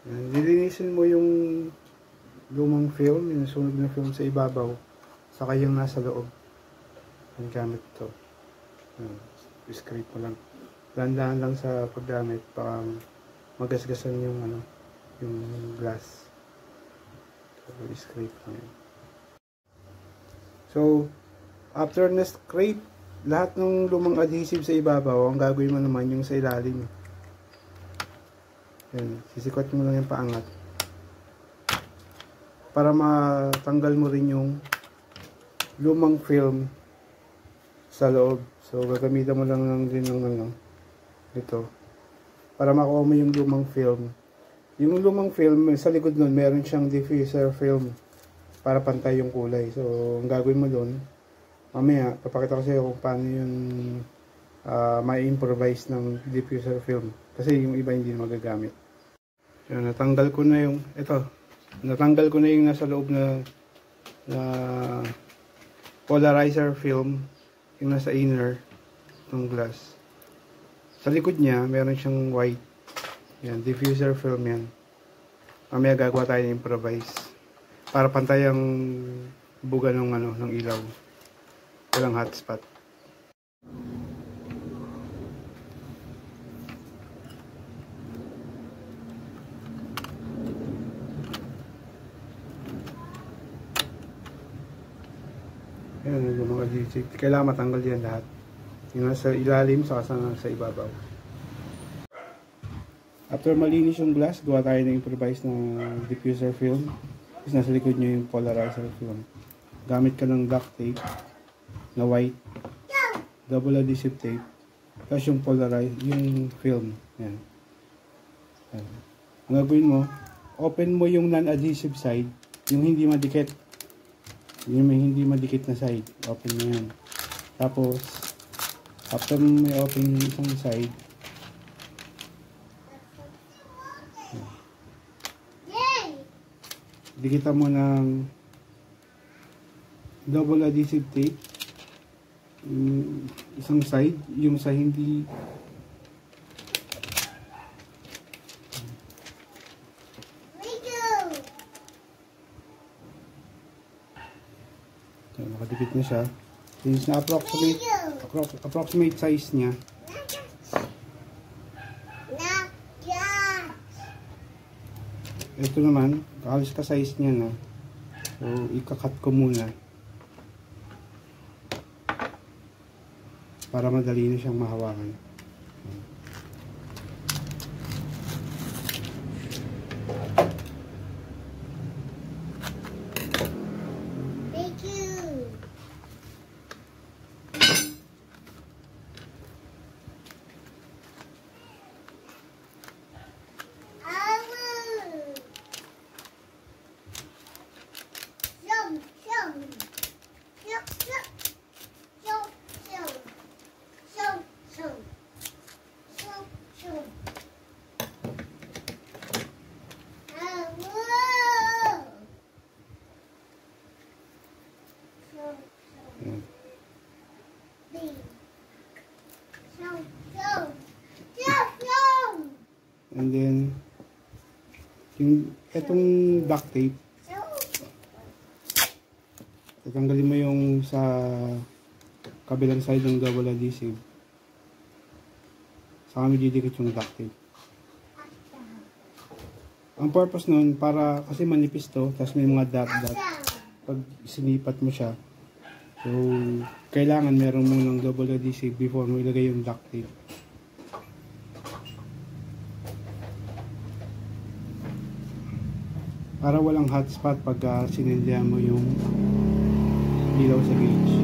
Lilinisin mo yung lumang film, yung sunog na film sa ibabaw, saka yung nasa loob. Ang gamit to. Scrape mo lang. Dahan-dahan lang sa paggamit para magasgasan yung yung glass. So, scrape lang. So, after na scrape lahat ng lumang adhesive sa ibabaw, ang gagawin mo naman yung sa ilalim. Yan, sisikot mo lang yung paangat para matanggal mo rin yung lumang film sa loob. So gagamitan mo lang din ng ito para makuha mo yung lumang film. Yung lumang film sa likod nun meron siyang diffuser film para pantay yung kulay. So ang gagawin mo doon, mamaya papakita ko sa iyo kung paano yun ma-improvise ng diffuser film kasi yung iba hindi magagamit. So, natanggal ko na yung nasa loob na polarizer film, yung nasa inner ng glass. Sa likod niya meron siyang white, yan, diffuser film yan. Mamaya gagawa tayo ng improvise para pantay ang buga ng ilaw, walang hotspot. Ayan, yung mga adhesive. Kailangan matanggal yan lahat. Yung nasa ilalim, saka sa ibabaw. After malinis yung glass, gawa tayo ng improvise na diffuser film. Tapos nasa likod nyo yung polarizer film. Gamit ka ng duct tape na white. Double adhesive tape. Tapos yung yung film. Ayan. Ayan. Ang gagawin mo, open mo yung non-adhesive side, yung hindi madikit. Yung may hindi madikit na side, open mo yan. Tapos, after may open yung isang side, dikitan mo ng double adhesive tape isang side, yung sa hindi nakadikit na siya. Since na approximate size niya, ito naman halos ka size niya na, so ikakat ko muna para madali na siyang mahawakan. And then yung etong duct tape, tatanggalin mo yung sa kabilang side ng double adhesive, saka mo didikit yung duct tape. Ang purpose nun, para kasi manipis to, tapos may mga dot pag sinipat mo siya, so kailangan meron mo ng double adhesive before mo ilagay yung duct tape. Para walang hotspot pag sinilya mo yung ilaw sa gauge.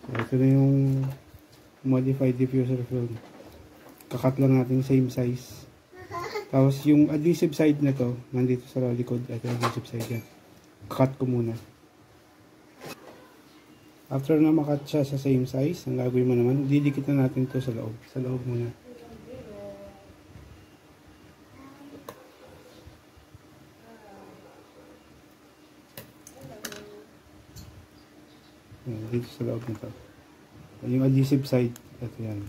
Ito na yung modified diffuser film. Kakat lang natin same size. Tapos yung adhesive side na to, nandito sa likod. Ito yung adhesive side yan. Kakat ko muna. After na makat siya sa same size, ang gagawin mo naman, didikit na natin to sa loob. Sa loob muna. Dito sa loob nito. Yung adhesive side, ito yan.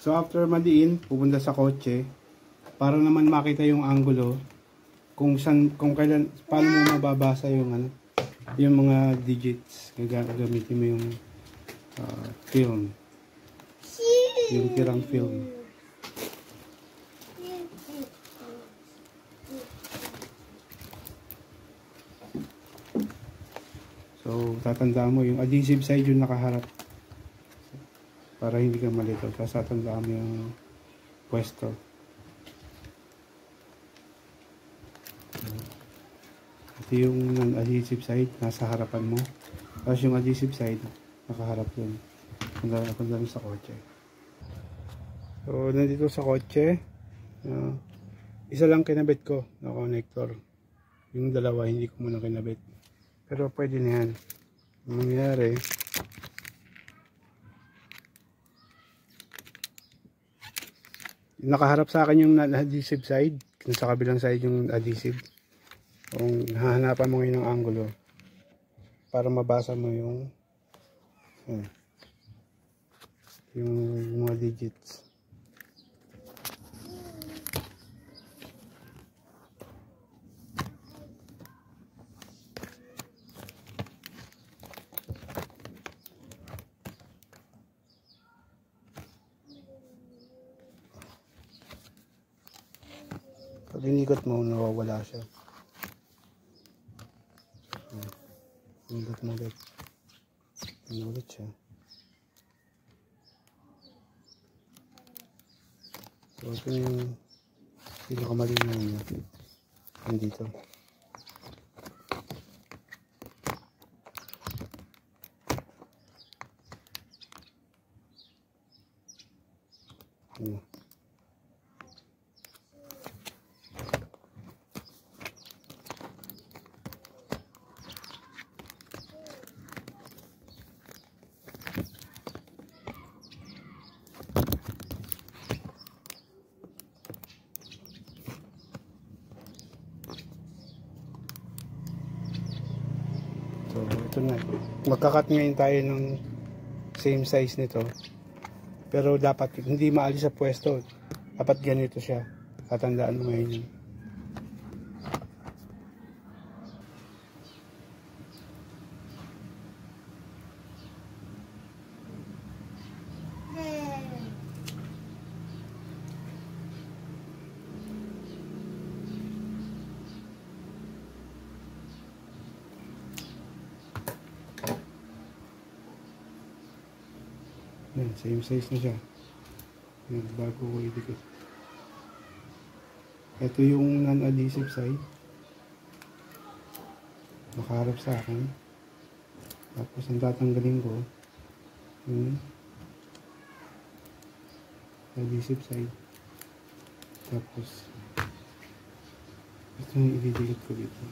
So after madiin, pupunta sa kotse para naman makita yung angulo kung kailan, paano mo mababasa yung yung mga digits. Gagamitin mo yung film, yung tirang film. So tatandaan mo yung adhesive side yung nakaharap para hindi ka malito. Tapos tatandaan mo yung pwesto. Ito yung non-adhesive side, nasa harapan mo. Tapos yung adhesive side, nakaharap yun. Punta sa kotse. So, nandito sa kotse, isa lang kinabit ko na connector. Yung dalawa, hindi ko muna kinabit. Pero pwede na yan. Ang nangyari, nakaharap sa akin yung adhesive side, sa kabilang side yung adhesive. Kung hahanapan mo ngayon ng angulo para mabasa mo yung mga digits. Pag inikot mo, nawawala siya. Inikot mo ulit. Inulit siya. So, ito yung pinakamalinaw niya. Nandito. So, ito na. Magkakat ngayon tayo ng same size nito. Pero dapat hindi maalis sa pwesto. Dapat ganito siya. Tatandaan mo ngayon yun. Yan, same size na siya. Yan, bago ko idikit. Ito yung non-adhesive side. Nakaharap sa akin. Tapos ang tatanggalin ko yung adhesive side. Tapos Ito yung i-delete ko dito.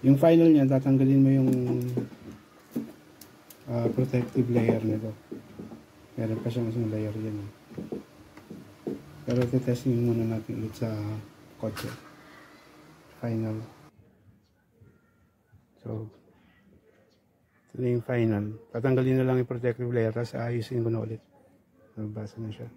Yung final niya, tatanggalin mo yung protective layer nito. Meron pa siyang isang layer yan. Pero titesting muna natin ulit sa kotse. Final. So, ito na yung final. Tatanggalin na lang yung protective layer, tapos ayusin ko na ulit. Nabasa na siya.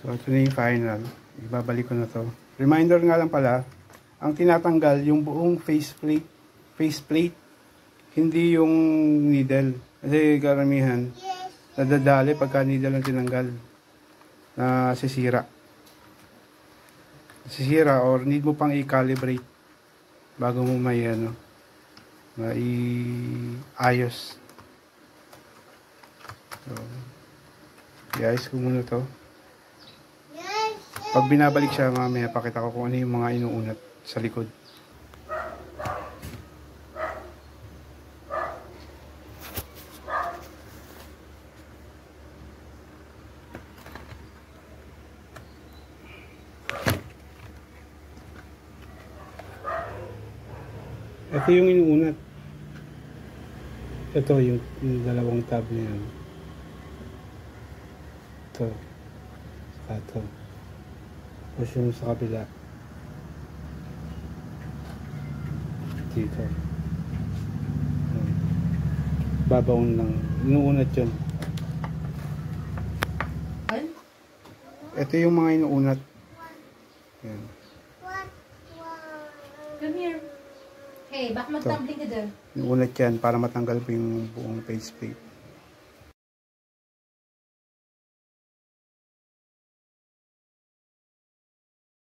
So, ito na yung final. Ibabalik ko na to. Reminder nga lang pala, ang tinatanggal yung buong faceplate, hindi yung needle. Kasi karamihan, nadadali pagka needle ang tinanggal. Na sisira. Sisira or need mo pang i-calibrate bago mo may i-ayos. So, i-ayos ko muna to. Pag binabalik siya mamaya, pakita ko kung ano yung mga inuunat sa likod. Ito yung inuunat. Ito yung dalawang tab na yan. Ito. Saka ito. Tapos yung sa kabila. Dito. Babaon lang. Inuunat yun. Ito yung mga inuunat. Yan. Come here. Hey, baka mag-tumbling ka dyan. Inuunat yan para matanggal po yung buong faceplate.